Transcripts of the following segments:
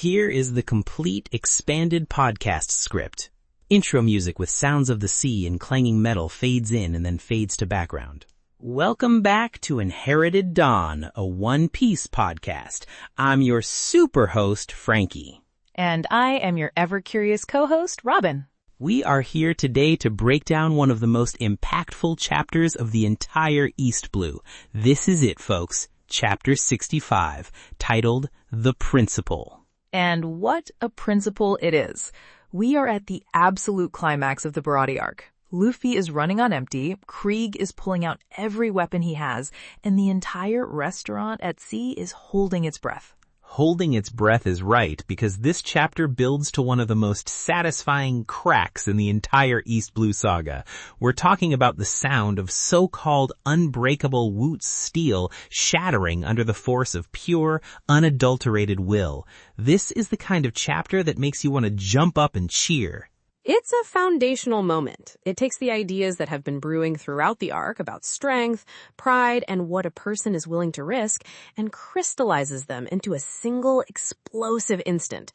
Here is the complete expanded podcast script. Intro music with sounds of the sea and clanging metal fades in and then fades to background. Welcome back to Inherited Dawn, a One Piece podcast. I'm your super host, Franky. And I am your ever-curious co-host, Robin. We are here today to break down one of the most impactful chapters of the entire East Blue. This is it, folks. Chapter 65, titled The Principle. And what a principle it is. We are at the absolute climax of the Baratie arc. Luffy is running on empty, Krieg is pulling out every weapon he has, and the entire restaurant at sea is holding its breath. Holding its breath is right, because this chapter builds to one of the most satisfying cracks in the entire East Blue saga. We're talking about the sound of so-called unbreakable wootz steel shattering under the force of pure, unadulterated will. This is the kind of chapter that makes you want to jump up and cheer. It's a foundational moment. It takes the ideas that have been brewing throughout the arc about strength, pride, and what a person is willing to risk, and crystallizes them into a single explosive instant.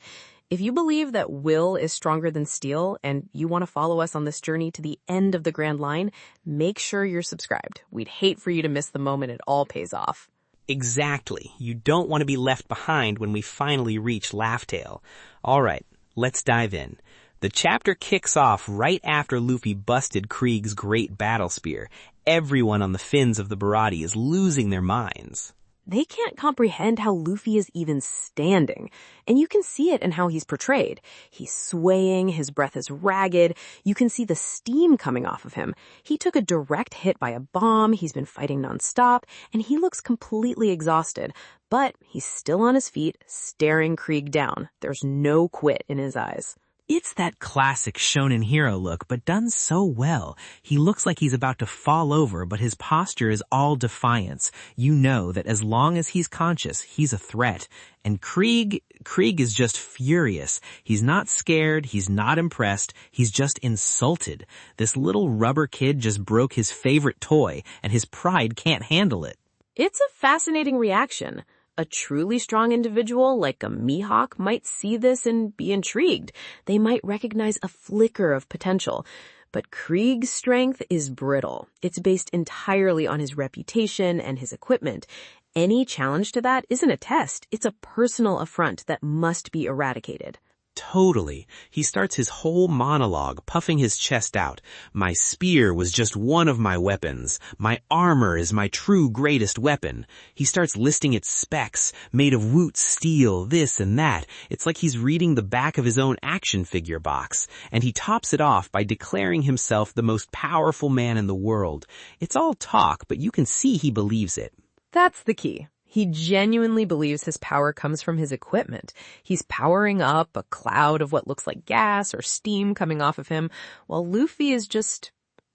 If you believe that will is stronger than steel, and you want to follow us on this journey to the end of the Grand Line, make sure you're subscribed. We'd hate for you to miss the moment it all pays off. Exactly. You don't want to be left behind when we finally reach Laugh Tale. All right, let's dive in. The chapter kicks off right after Luffy busted Krieg's great battle spear. Everyone on the fins of the Baratie is losing their minds. They can't comprehend how Luffy is even standing, and you can see it in how he's portrayed. He's swaying, his breath is ragged, you can see the steam coming off of him. He took a direct hit by a bomb, he's been fighting nonstop, and he looks completely exhausted. But he's still on his feet, staring Krieg down. There's no quit in his eyes. It's that classic shonen hero look, but done so well. He looks like he's about to fall over, but his posture is all defiance. You know that as long as he's conscious, he's a threat. And Krieg is just furious. He's not scared, he's not impressed, he's just insulted. This little rubber kid just broke his favorite toy, and his pride can't handle it. It's a fascinating reaction. A truly strong individual like a Mihawk might see this and be intrigued. They might recognize a flicker of potential. But Krieg's strength is brittle. It's based entirely on his reputation and his equipment. Any challenge to that isn't a test. It's a personal affront that must be eradicated. Totally. He starts his whole monologue, puffing his chest out. My spear was just one of my weapons. My armor is my true greatest weapon. He starts listing its specs, made of wootz steel, this and that. It's like he's reading the back of his own action figure box. And he tops it off by declaring himself the most powerful man in the world. It's all talk, but you can see he believes it. That's the key. He genuinely believes his power comes from his equipment. He's powering up a cloud of what looks like gas or steam coming off of him, while Luffy is just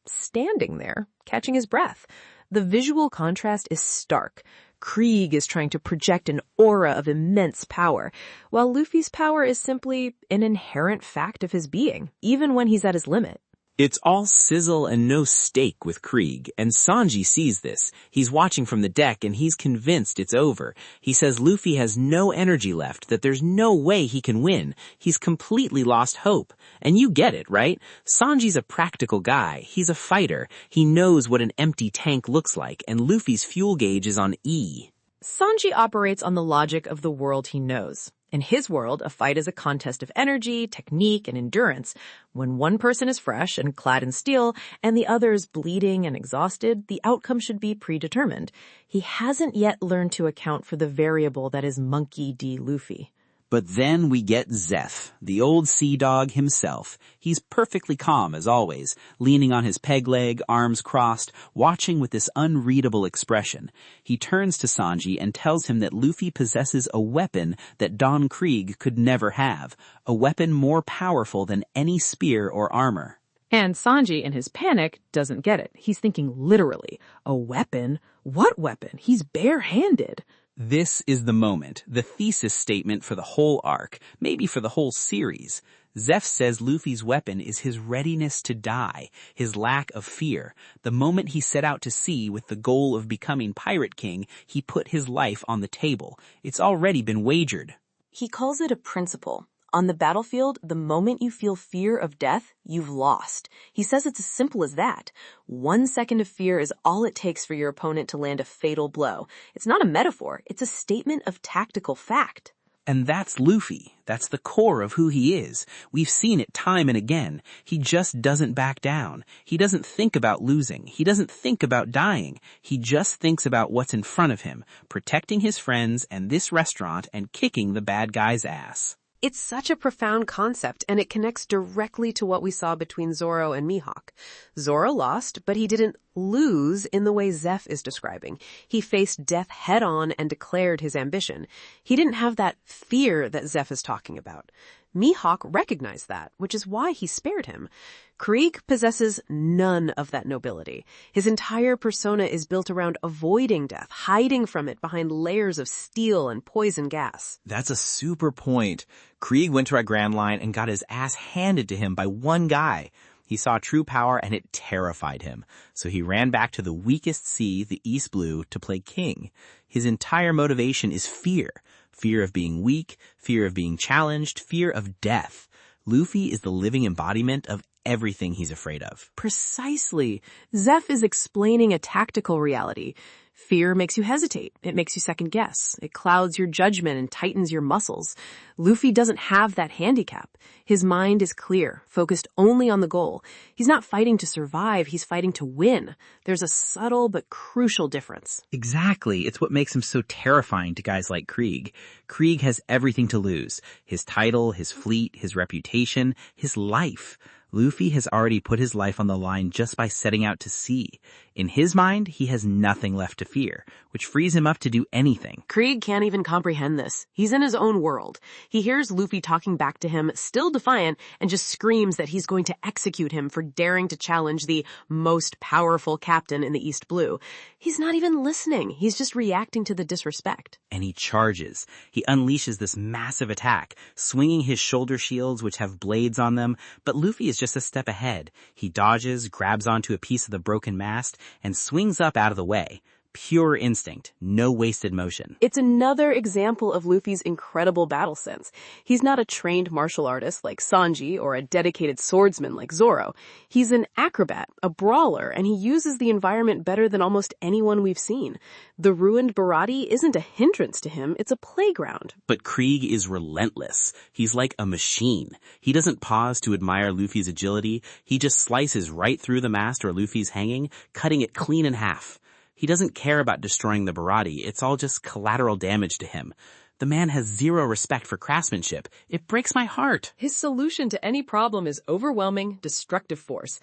standing there, catching his breath. The visual contrast is stark. Krieg is trying to project an aura of immense power, while Luffy's power is simply an inherent fact of his being, even when he's at his limit. It's all sizzle and no steak with Krieg, and Sanji sees this. He's watching from the deck and he's convinced it's over. He says Luffy has no energy left, that there's no way he can win. He's completely lost hope. And you get it, right? Sanji's a practical guy. He's a fighter. He knows what an empty tank looks like, and Luffy's fuel gauge is on E. Sanji operates on the logic of the world he knows. In his world, a fight is a contest of energy, technique, and endurance. When one person is fresh and clad in steel, and the other is bleeding and exhausted, the outcome should be predetermined. He hasn't yet learned to account for the variable that is Monkey D. Luffy. But then we get Zeff, the old sea dog himself. He's perfectly calm as always, leaning on his peg leg, arms crossed, watching with this unreadable expression. He turns to Sanji and tells him that Luffy possesses a weapon that Don Krieg could never have, a weapon more powerful than any spear or armor. And Sanji, in his panic, doesn't get it. He's thinking literally, a weapon? What weapon? He's barehanded. This is the moment, the thesis statement for the whole arc, maybe for the whole series. Zeff says Luffy's weapon is his readiness to die, his lack of fear. The moment he set out to sea with the goal of becoming Pirate King, he put his life on the table. It's already been wagered. He calls it a principle. On the battlefield, the moment you feel fear of death, you've lost. He says it's as simple as that. 1 second of fear is all it takes for your opponent to land a fatal blow. It's not a metaphor. It's a statement of tactical fact. And that's Luffy. That's the core of who he is. We've seen it time and again. He just doesn't back down. He doesn't think about losing. He doesn't think about dying. He just thinks about what's in front of him, protecting his friends and this restaurant and kicking the bad guy's ass. It's such a profound concept, and it connects directly to what we saw between Zoro and Mihawk. Zoro lost, but he didn't lose in the way Zeff is describing. He faced death head-on and declared his ambition. He didn't have that fear that Zeff is talking about. Mihawk recognized that, which is why he spared him. Krieg possesses none of that nobility. His entire persona is built around avoiding death, hiding from it behind layers of steel and poison gas. That's a super point. Krieg went to our Grand Line and got his ass handed to him by one guy. He saw true power and it terrified him. So he ran back to the weakest sea, the East Blue, to play king. His entire motivation is fear. Fear of being weak, fear of being challenged, fear of death. Luffy is the living embodiment of everything he's afraid of. Precisely. Zeff is explaining a tactical reality. Fear makes you hesitate. It makes you second guess. It clouds your judgment and tightens your muscles. Luffy doesn't have that handicap. His mind is clear, focused only on the goal. He's not fighting to survive, he's fighting to win. There's a subtle but crucial difference. Exactly. It's what makes him so terrifying to guys like Krieg. Krieg has everything to lose. His title, his fleet, his reputation, his life. Luffy has already put his life on the line just by setting out to sea. In his mind, he has nothing left to fear, which frees him up to do anything. Krieg can't even comprehend this. He's in his own world. He hears Luffy talking back to him, still defiant, and just screams that he's going to execute him for daring to challenge the most powerful captain in the East Blue. He's not even listening. He's just reacting to the disrespect. And he charges. He unleashes this massive attack, swinging his shoulder shields, which have blades on them, but Luffy is just a step ahead. He dodges, grabs onto a piece of the broken mast, and swings up out of the way. Pure instinct, no wasted motion. It's another example of Luffy's incredible battle sense. He's not a trained martial artist like Sanji or a dedicated swordsman like Zoro. He's an acrobat, a brawler, and he uses the environment better than almost anyone we've seen. The ruined Baratie isn't a hindrance to him, it's a playground. But Krieg is relentless. He's like a machine. He doesn't pause to admire Luffy's agility. He just slices right through the mast where Luffy's hanging, cutting it clean in half. He doesn't care about destroying the Baratie. It's all just collateral damage to him. The man has zero respect for craftsmanship. It breaks my heart. His solution to any problem is overwhelming, destructive force.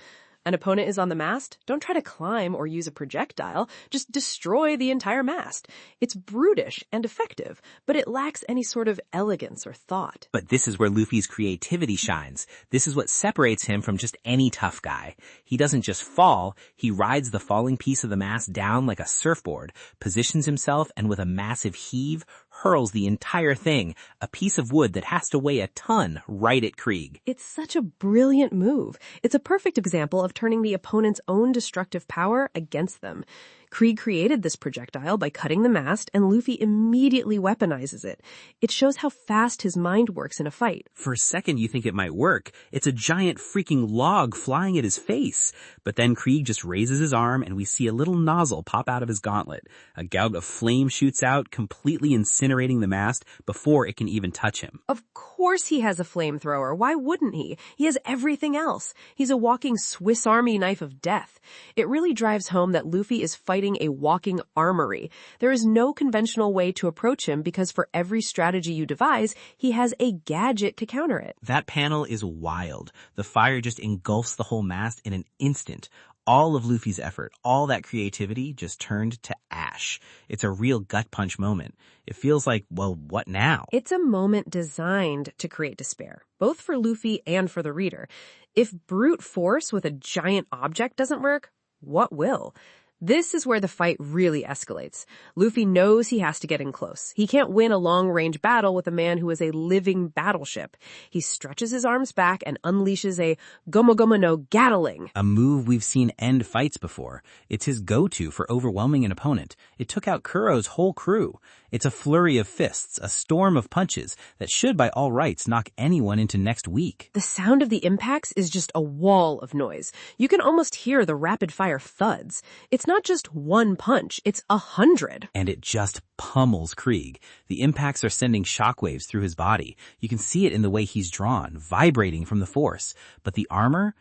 An opponent is on the mast, don't try to climb or use a projectile, just destroy the entire mast. It's brutish and effective, but it lacks any sort of elegance or thought. But this is where Luffy's creativity shines. This is what separates him from just any tough guy. He doesn't just fall, he rides the falling piece of the mast down like a surfboard, positions himself, and with a massive heave, hurls the entire thing, a piece of wood that has to weigh a ton, right at Krieg. It's such a brilliant move. It's a perfect example of turning the opponent's own destructive power against them. Krieg created this projectile by cutting the mast, and Luffy immediately weaponizes it. It shows how fast his mind works in a fight. For a second you think it might work. It's a giant freaking log flying at his face. But then Krieg just raises his arm and we see a little nozzle pop out of his gauntlet. A gout of flame shoots out, completely incinerating the mast before it can even touch him. Of course he has a flamethrower. Why wouldn't he? He has everything else. He's a walking Swiss Army knife of death. It really drives home that Luffy is fighting a walking armory. There is no conventional way to approach him because for every strategy you devise, he has a gadget to counter it. That panel is wild. The fire just engulfs the whole mast in an instant. All of Luffy's effort, all that creativity just turned to ash. It's a real gut punch moment. It feels like, well, what now? It's a moment designed to create despair, both for Luffy and for the reader. If brute force with a giant object doesn't work, what will? This is where the fight really escalates. Luffy knows he has to get in close. He can't win a long-range battle with a man who is a living battleship. He stretches his arms back and unleashes a Gomu no Gatling. A move we've seen end fights before. It's his go-to for overwhelming an opponent. It took out Kuro's whole crew. It's a flurry of fists, a storm of punches that should by all rights knock anyone into next week. The sound of the impacts is just a wall of noise. You can almost hear the rapid-fire thuds. It's not just one punch, it's 100. And it just pummels Krieg. The impacts are sending shockwaves through his body. You can see it in the way he's drawn, vibrating from the force. But the armor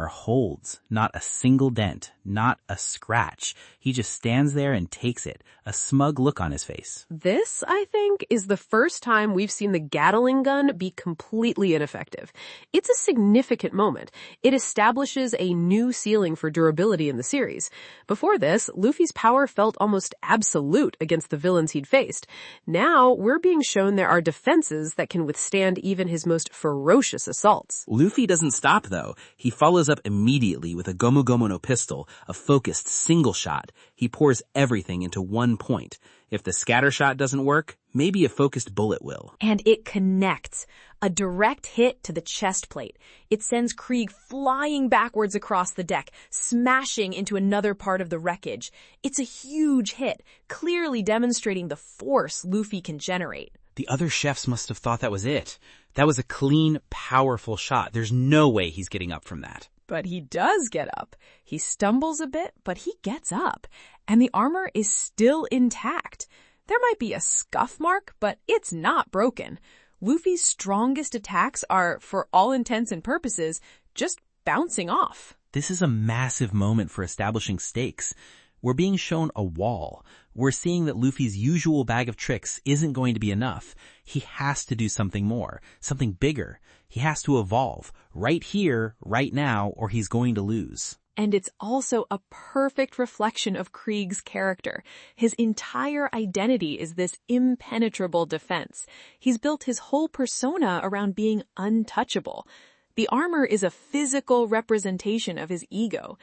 holds. Not a single dent, not a scratch. He just stands there and takes it, a smug look on his face. This, I think, is the first time we've seen the Gatling gun be completely ineffective. It's a significant moment. It establishes a new ceiling for durability in the series. Before this, Luffy's power felt almost absolute against the villains he'd faced. Now, we're being shown there are defenses that can withstand even his most ferocious assaults. Luffy doesn't stop, though. He follows up immediately with a Gomu no pistol, a focused single shot. He pours everything into one point. If the scatter shot doesn't work, maybe a focused bullet will. And it connects. A direct hit to the chest plate. It sends Krieg flying backwards across the deck, smashing into another part of the wreckage. It's a huge hit, clearly demonstrating the force Luffy can generate. The other chefs must have thought that was it. That was a clean, powerful shot. There's no way he's getting up from that. But he does get up. He stumbles a bit, but he gets up. And the armor is still intact. There might be a scuff mark, but it's not broken. Luffy's strongest attacks are, for all intents and purposes, just bouncing off. This is a massive moment for establishing stakes. We're being shown a wall. We're seeing that Luffy's usual bag of tricks isn't going to be enough. He has to do something more, something bigger. He has to evolve, right here, right now, or he's going to lose. And it's also a perfect reflection of Krieg's character. His entire identity is this impenetrable defense. He's built his whole persona around being untouchable. The armor is a physical representation of his ego.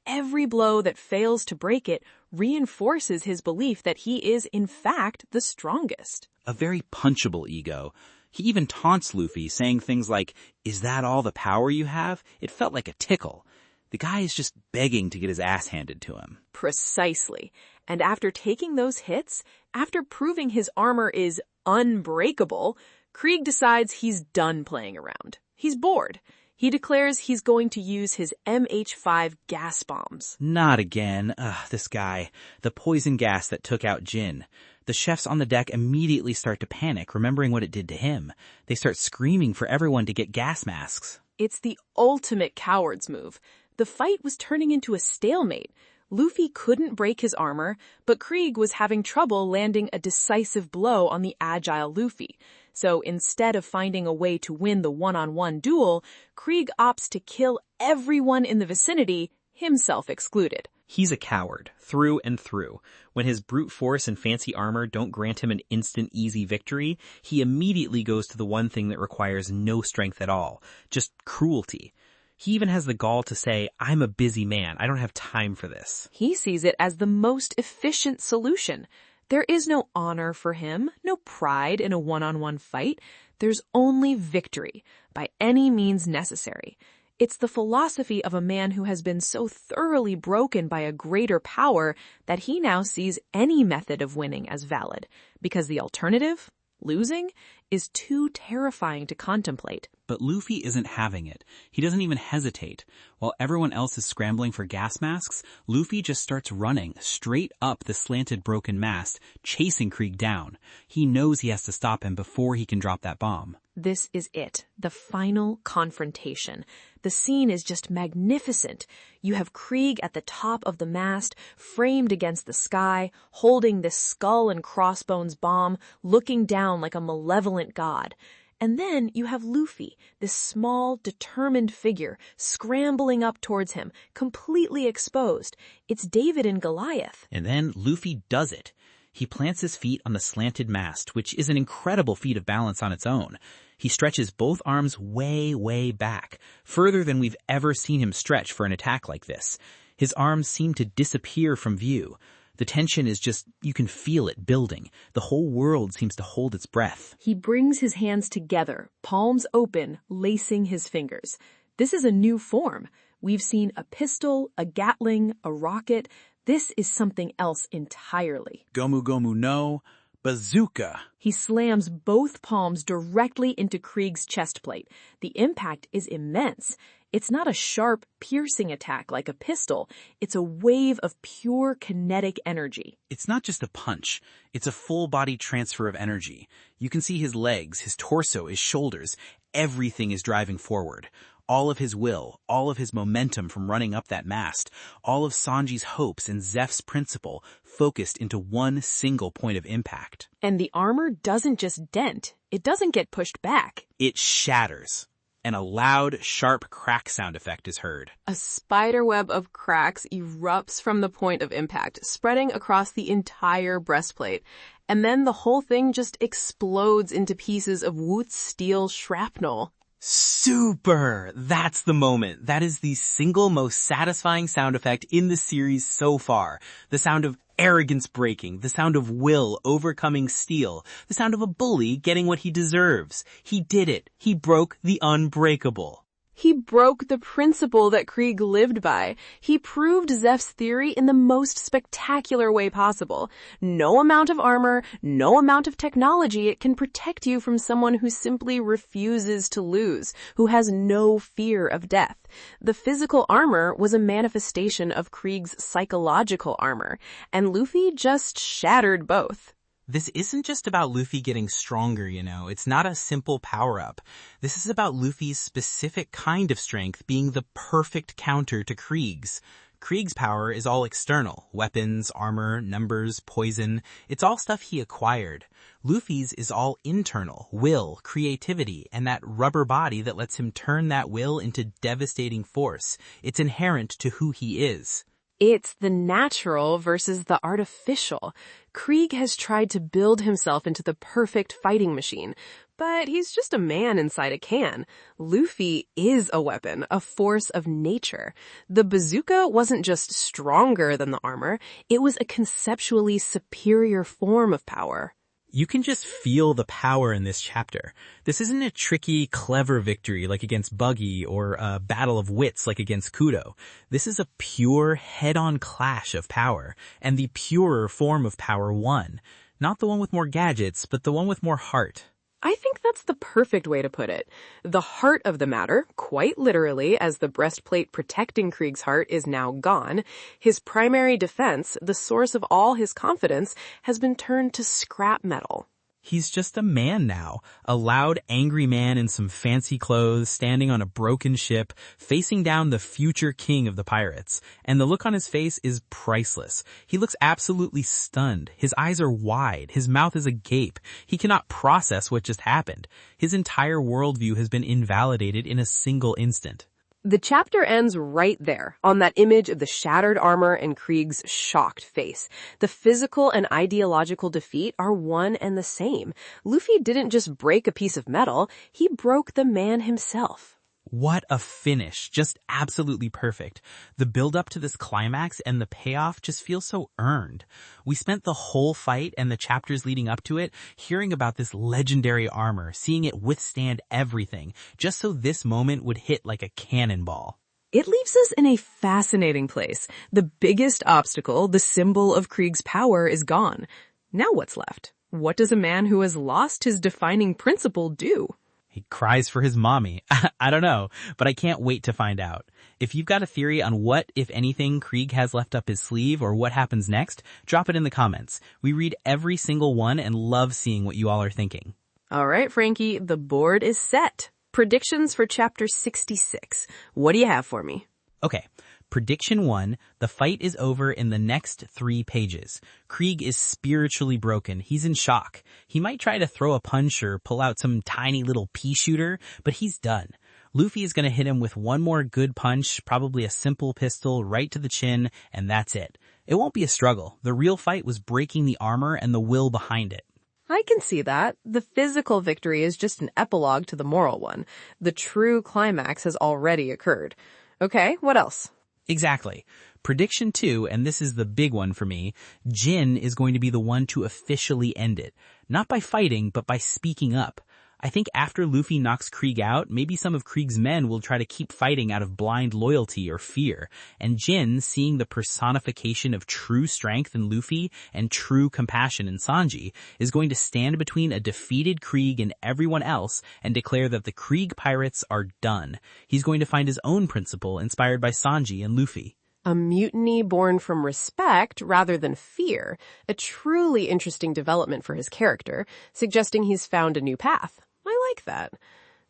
Every blow that fails to break it reinforces his belief that he is, in fact, the strongest. A very punchable ego. He even taunts Luffy, saying things like, "Is that all the power you have?" It felt like a tickle. The guy is just begging to get his ass handed to him. Precisely. And after taking those hits, after proving his armor is unbreakable, Krieg decides he's done playing around. He's bored. He declares he's going to use his MH5 gas bombs. Not again. This guy. The poison gas that took out Jin. The chefs on the deck immediately start to panic, remembering what it did to him. They start screaming for everyone to get gas masks. It's the ultimate coward's move. The fight was turning into a stalemate. Luffy couldn't break his armor, but Krieg was having trouble landing a decisive blow on the agile Luffy. So instead of finding a way to win the one-on-one duel, Krieg opts to kill everyone in the vicinity, himself excluded. He's a coward, through and through. When his brute force and fancy armor don't grant him an instant easy victory, he immediately goes to the one thing that requires no strength at all, just cruelty. He even has the gall to say, "I'm a busy man, I don't have time for this." He sees it as the most efficient solution. There is no honor for him, no pride in a one-on-one fight. There's only victory, by any means necessary. It's the philosophy of a man who has been so thoroughly broken by a greater power that he now sees any method of winning as valid, because the alternative, losing, is too terrifying to contemplate. But Luffy isn't having it. He doesn't even hesitate. While everyone else is scrambling for gas masks, Luffy just starts running straight up the slanted broken mast, chasing Krieg down. He knows he has to stop him before he can drop that bomb. This is it, the final confrontation. The scene is just magnificent. You have Krieg at the top of the mast, framed against the sky, holding this skull and crossbones bomb, looking down like a malevolent god. And then you have Luffy, this small, determined figure, scrambling up towards him, completely exposed. It's David and Goliath. And then Luffy does it. He plants his feet on the slanted mast, which is an incredible feat of balance on its own. He stretches both arms way, way back, further than we've ever seen him stretch for an attack like this. His arms seem to disappear from view. The tension is just, you can feel it building. The whole world seems to hold its breath. He brings his hands together, palms open, lacing his fingers. This is a new form. We've seen a pistol, a Gatling, a rocket. This is something else entirely. Gomu Gomu no, Bazooka. He slams both palms directly into Krieg's chest plate. The impact is immense. It's not a sharp, piercing attack like a pistol. It's a wave of pure kinetic energy. It's not just a punch. It's a full-body transfer of energy. You can see his legs, his torso, his shoulders. Everything is driving forward. All of his will, all of his momentum from running up that mast, all of Sanji's hopes and Zeff's principle focused into one single point of impact. And the armor doesn't just dent. It doesn't get pushed back. It shatters. And a loud, sharp crack sound effect is heard. A spiderweb of cracks erupts from the point of impact, spreading across the entire breastplate. And then the whole thing just explodes into pieces of wootz steel shrapnel. Super! That's the moment. That is the single most satisfying sound effect in the series so far. The sound of arrogance breaking, the sound of will overcoming steel, the sound of a bully getting what he deserves. He did it. He broke the unbreakable. He broke the principle that Krieg lived by. He proved Zeff's theory in the most spectacular way possible. No amount of armor, no amount of technology can protect you from someone who simply refuses to lose, who has no fear of death. The physical armor was a manifestation of Krieg's psychological armor, and Luffy just shattered both. This isn't just about Luffy getting stronger, you know. It's not a simple power-up. This is about Luffy's specific kind of strength being the perfect counter to Krieg's. Krieg's power is all external. Weapons, armor, numbers, poison. It's all stuff he acquired. Luffy's is all internal. Will, creativity, and that rubber body that lets him turn that will into devastating force. It's inherent to who he is. It's the natural versus the artificial. Krieg has tried to build himself into the perfect fighting machine, but he's just a man inside a can. Luffy is a weapon, a force of nature. The bazooka wasn't just stronger than the armor, it was a conceptually superior form of power. You can just feel the power in this chapter. This isn't a tricky, clever victory like against Buggy or a battle of wits like against Kudo. This is a pure head-on clash of power, and the purer form of power won. Not the one with more gadgets, but the one with more heart. I think that's the perfect way to put it. The heart of the matter, quite literally, as the breastplate protecting Krieg's heart is now gone, his primary defense, the source of all his confidence, has been turned to scrap metal. He's just a man now, a loud, angry man in some fancy clothes, standing on a broken ship, facing down the future king of the pirates. And the look on his face is priceless. He looks absolutely stunned. His eyes are wide. His mouth is agape. He cannot process what just happened. His entire worldview has been invalidated in a single instant. The chapter ends right there, on that image of the shattered armor and Krieg's shocked face. The physical and ideological defeat are one and the same. Luffy didn't just break a piece of metal, he broke the man himself. What a finish. Just absolutely perfect. The build-up to this climax and the payoff just feels so earned. We spent the whole fight and the chapters leading up to it hearing about this legendary armor, seeing it withstand everything, just so this moment would hit like a cannonball. It leaves us in a fascinating place. The biggest obstacle, the symbol of Krieg's power, is gone. Now what's left? What does a man who has lost his defining principle do? He cries for his mommy. I don't know, but I can't wait to find out. If you've got a theory on what, if anything, Krieg has left up his sleeve or what happens next, drop it in the comments. We read every single one and love seeing what you all are thinking. All right, Franky, the board is set. Predictions for chapter 66. What do you have for me? Okay. Prediction 1, the fight is over in the next 3 pages. Krieg is spiritually broken. He's in shock. He might try to throw a punch or pull out some tiny little pea shooter, but he's done. Luffy is going to hit him with one more good punch, probably a simple pistol right to the chin, and that's it. It won't be a struggle. The real fight was breaking the armor and the will behind it. I can see that. The physical victory is just an epilogue to the moral one. The true climax has already occurred. Okay, what else? Exactly. Prediction 2, and this is the big one for me, Jin is going to be the one to officially end it. Not by fighting, but by speaking up. I think after Luffy knocks Krieg out, maybe some of Krieg's men will try to keep fighting out of blind loyalty or fear. And Jin, seeing the personification of true strength in Luffy and true compassion in Sanji, is going to stand between a defeated Krieg and everyone else and declare that the Krieg pirates are done. He's going to find his own principle inspired by Sanji and Luffy. A mutiny born from respect rather than fear. A truly interesting development for his character, suggesting he's found a new path. I like that.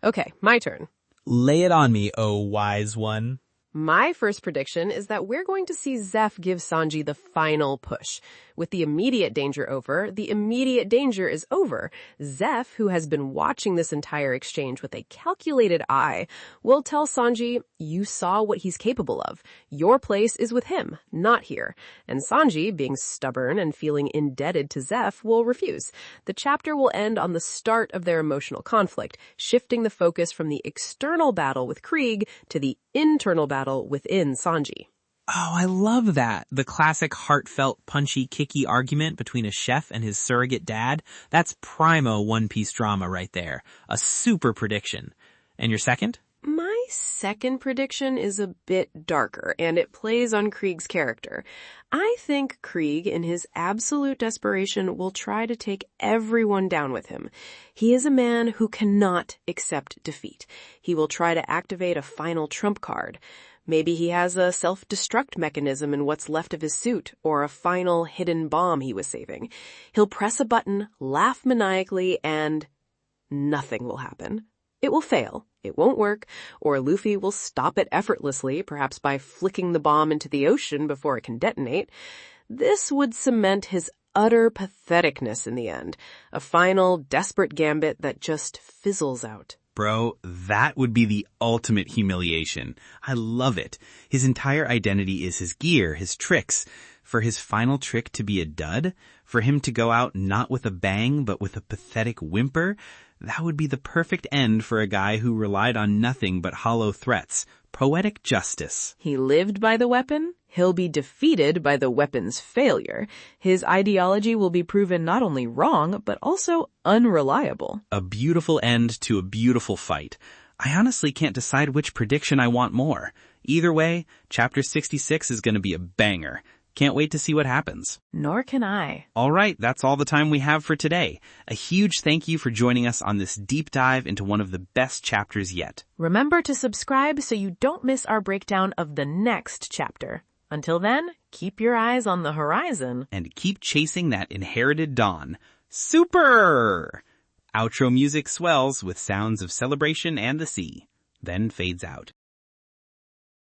Okay, my turn. Lay it on me, oh wise one. My first prediction is that we're going to see Zeff give Sanji the final push. With the immediate danger over, the immediate danger is over. Zeff, who has been watching this entire exchange with a calculated eye, will tell Sanji, you saw what he's capable of. Your place is with him, not here. And Sanji, being stubborn and feeling indebted to Zeff, will refuse. The chapter will end on the start of their emotional conflict, shifting the focus from the external battle with Krieg to the internal battle within Sanji. Oh, I love that. The classic heartfelt, punchy, kicky argument between a chef and his surrogate dad. That's primo One Piece drama right there. A super prediction. And your second? My second prediction is a bit darker, and it plays on Krieg's character. I think Krieg, in his absolute desperation, will try to take everyone down with him. He is a man who cannot accept defeat. He will try to activate a final trump card. Maybe he has a self-destruct mechanism in what's left of his suit, or a final hidden bomb he was saving. He'll press a button, laugh maniacally, and nothing will happen. It will fail, it won't work, or Luffy will stop it effortlessly, perhaps by flicking the bomb into the ocean before it can detonate. This would cement his utter patheticness in the end, a final, desperate gambit that just fizzles out. Bro, that would be the ultimate humiliation. I love it. His entire identity is his gear, his tricks. For his final trick to be a dud, for him to go out not with a bang, but with a pathetic whimper, that would be the perfect end for a guy who relied on nothing but hollow threats. Poetic justice. He lived by the weapon. He'll be defeated by the weapon's failure. His ideology will be proven not only wrong, but also unreliable. A beautiful end to a beautiful fight. I honestly can't decide which prediction I want more. Either way, Chapter 66 is going to be a banger. Can't wait to see what happens. Nor can I. All right, that's all the time we have for today. A huge thank you for joining us on this deep dive into one of the best chapters yet. Remember to subscribe so you don't miss our breakdown of the next chapter. Until then, keep your eyes on the horizon. And keep chasing that inherited dawn. Super! Outro music swells with sounds of celebration and the sea, then fades out.